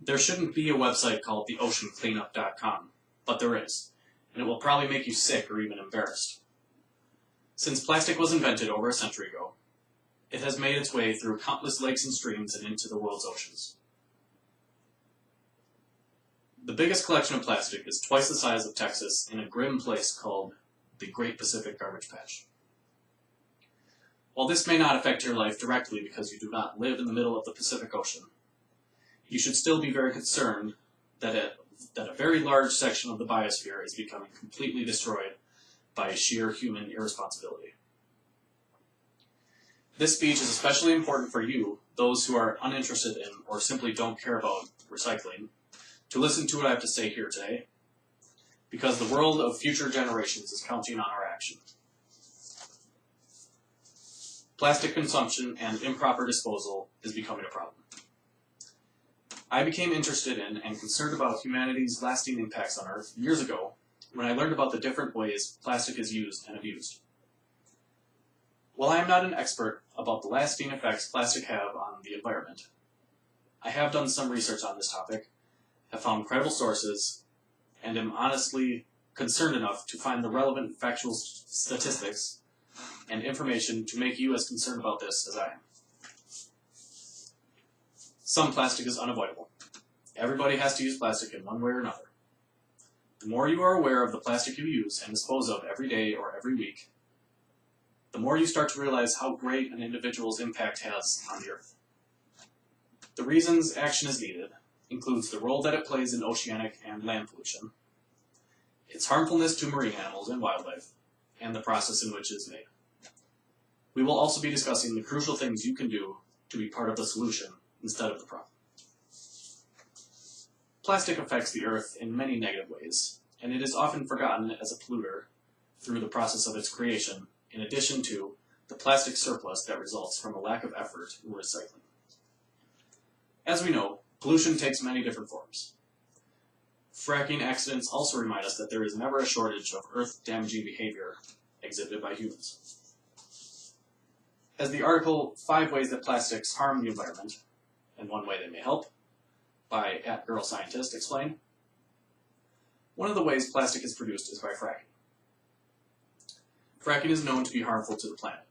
There shouldn't be a website called theoceancleanup.com, but there is, and it will probably make you sick or even embarrassed. Since plastic was invented over a century ago, it has made its way through countless lakes and streams and into the world's oceans. The biggest collection of plastic is twice the size of Texas in a grim place called the Great Pacific Garbage Patch. While this may not affect your life directly because you do not live in the middle of the Pacific Ocean, you should still be very concerned that a very large section of the biosphere is becoming completely destroyed by sheer human irresponsibility. This speech is especially important for you, those who are uninterested in or simply don't care about recycling, to listen to what I have to say here today, because the world of future generations is counting on our action. Plastic consumption and improper disposal is becoming a problem. I became interested in and concerned about humanity's lasting impacts on Earth years ago when I learned about the different ways plastic is used and abused. While I am not an expert about the lasting effects plastic have on the environment, I have done some research on this topic, have found credible sources, and am honestly concerned enough to find the relevant factual statistics and information to make you as concerned about this as I am. Some plastic is unavoidable. Everybody has to use plastic in one way or another. The more you are aware of the plastic you use and dispose of every day or every week, the more you start to realize how great an individual's impact has on the Earth. The reasons action is needed includes the role that it plays in oceanic and land pollution, its harmfulness to marine animals and wildlife, and the process in which it is made. We will also be discussing the crucial things you can do to be part of the solution instead of the problem. Plastic affects the Earth in many negative ways, and it is often forgotten as a polluter through the process of its creation, in addition to the plastic surplus that results from a lack of effort in recycling. As we know, pollution takes many different forms. Fracking accidents also remind us that there is never a shortage of Earth-damaging behavior exhibited by humans. As the article 5 Ways That Plastics Harm the Environment, and One Way They May Help, by @GirlScientist explained, one of the ways plastic is produced is by fracking. Fracking is known to be harmful to the planet.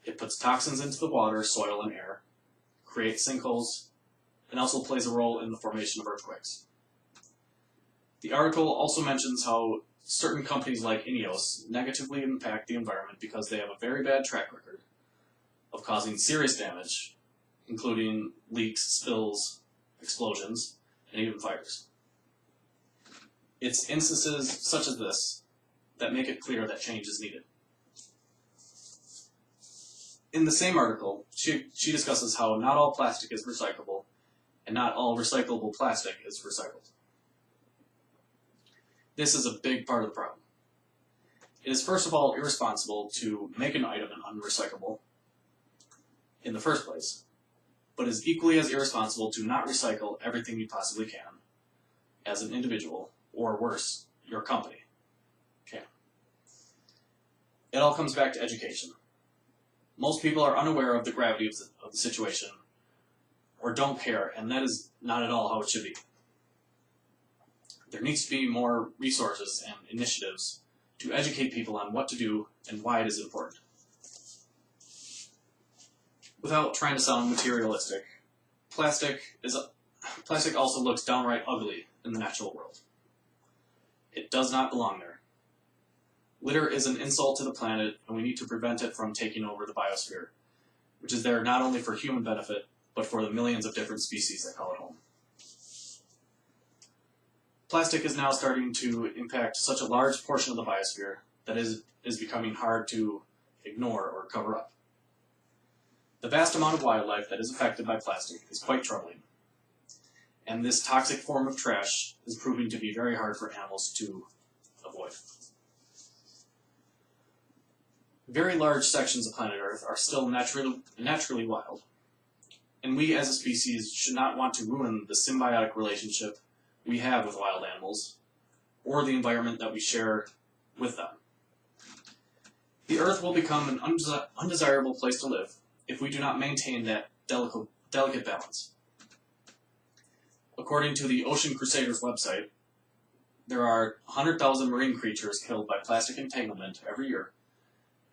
It puts toxins into the water, soil, and air, creates sinkholes, and also plays a role in the formation of earthquakes. The article also mentions how certain companies like INEOS negatively impact the environment because they have a very bad track record of causing serious damage, including leaks, spills, explosions, and even fires. It's instances such as this that make it clear that change is needed. In the same article, she discusses how not all plastic is recyclable, and not all recyclable plastic is recycled. This is a big part of the problem. It is first of all irresponsible to make an item unrecyclable in the first place, but is equally as irresponsible to not recycle everything you possibly can as an individual, or worse, your company can. It all comes back to education. Most people are unaware of the gravity of the situation, or don't care, and that is not at all how it should be. There needs to be more resources and initiatives to educate people on what to do and why it is important. Without trying to sound materialistic, plastic also looks downright ugly in the natural world. It does not belong there. Litter is an insult to the planet, and we need to prevent it from taking over the biosphere, which is there not only for human benefit, but for the millions of different species that call it home. Plastic is now starting to impact such a large portion of the biosphere that is becoming hard to ignore or cover up. The vast amount of wildlife that is affected by plastic is quite troubling, and this toxic form of trash is proving to be very hard for animals to avoid. Very large sections of planet Earth are still naturally wild, and we as a species should not want to ruin the symbiotic relationship we have with wild animals, or the environment that we share with them. The Earth will become an undesirable place to live if we do not maintain that delicate balance. According to the Ocean Crusaders website, there are 100,000 marine creatures killed by plastic entanglement every year,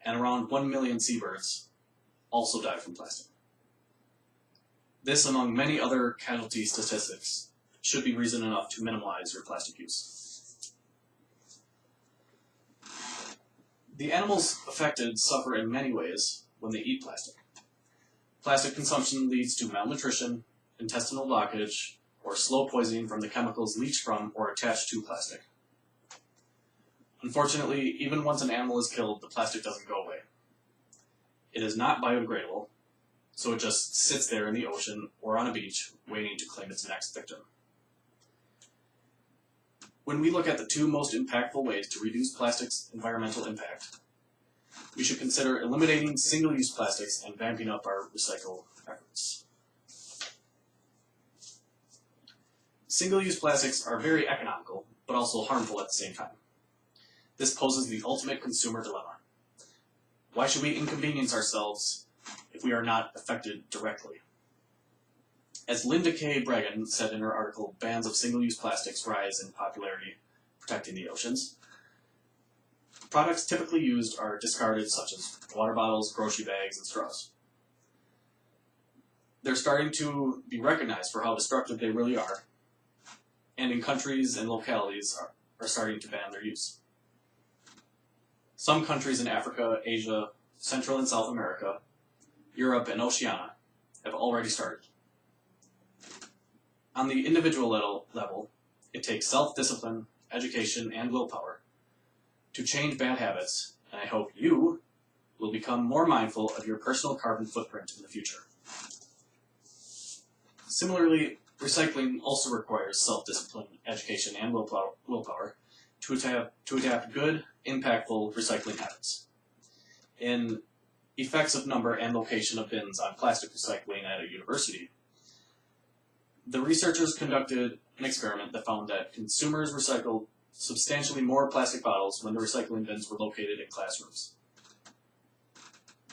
and around 1 million seabirds also die from plastic. This, among many other casualty statistics, should be reason enough to minimize your plastic use. The animals affected suffer in many ways when they eat plastic. Plastic consumption leads to malnutrition, intestinal blockage, or slow poisoning from the chemicals leached from or attached to plastic. Unfortunately, even once an animal is killed, the plastic doesn't go away. It is not biodegradable, so it just sits there in the ocean or on a beach, waiting to claim its next victim. When we look at the two most impactful ways to reduce plastic's environmental impact, we should consider eliminating single-use plastics and vamping up our recycle efforts. Single-use plastics are very economical, but also harmful at the same time. This poses the ultimate consumer dilemma. Why should we inconvenience ourselves if we are not affected directly? As Linda K. Bregan said in her article, Bans of Single-Use Plastics Rise in Popularity, Protecting the Oceans, products typically used are discarded, such as water bottles, grocery bags, and straws. They're starting to be recognized for how destructive they really are, and in countries and localities are starting to ban their use. Some countries in Africa, Asia, Central and South America, Europe, and Oceania have already started. On the individual level, it takes self-discipline, education, and willpower to change bad habits, and I hope you will become more mindful of your personal carbon footprint in the future. Similarly, recycling also requires self-discipline, education, and willpower to adapt good, impactful recycling habits. In Effects of Number and Location of Bins on Plastic Recycling at a University, the researchers conducted an experiment that found that consumers recycled substantially more plastic bottles when the recycling bins were located in classrooms.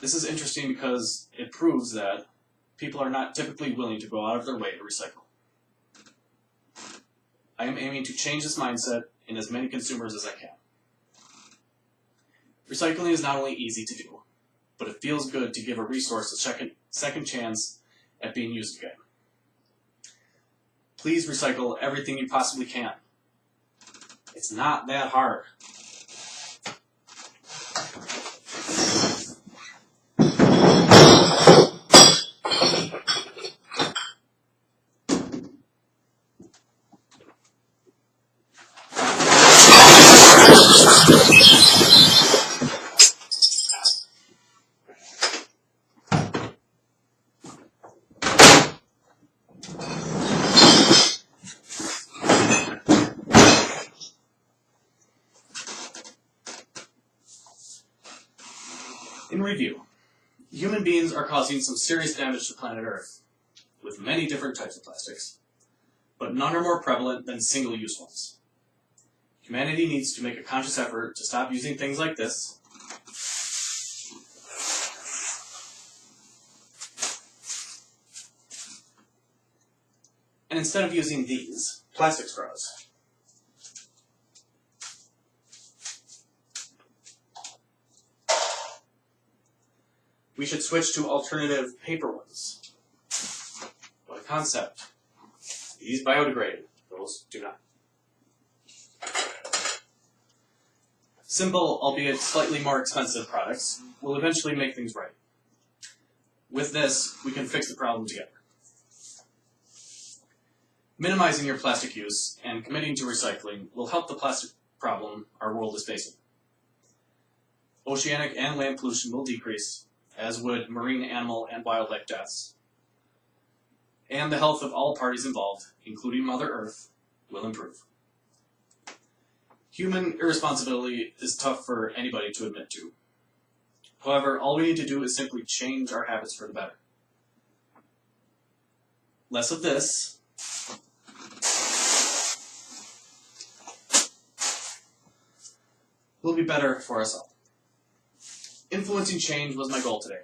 This is interesting because it proves that people are not typically willing to go out of their way to recycle. I am aiming to change this mindset in as many consumers as I can. Recycling is not only easy to do, but it feels good to give a resource a second chance at being used again. Please recycle everything you possibly can. It's not that hard. In review, human beings are causing some serious damage to planet Earth with many different types of plastics, but none are more prevalent than single-use ones. Humanity needs to make a conscious effort to stop using things like this, and instead of using these, plastic straws. We should switch to alternative paper ones. What a concept. These biodegrade, those do not. Simple, albeit slightly more expensive products will eventually make things right. With this, we can fix the problem together. Minimizing your plastic use and committing to recycling will help the plastic problem our world is facing. Oceanic and land pollution will decrease, as would marine animal and wildlife deaths. And the health of all parties involved, including Mother Earth, will improve. Human irresponsibility is tough for anybody to admit to. However, all we need to do is simply change our habits for the better. Less of this, will be better for us all. Influencing change was my goal today.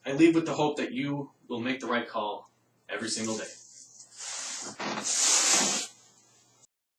I leave with the hope that you will make the right call every single day.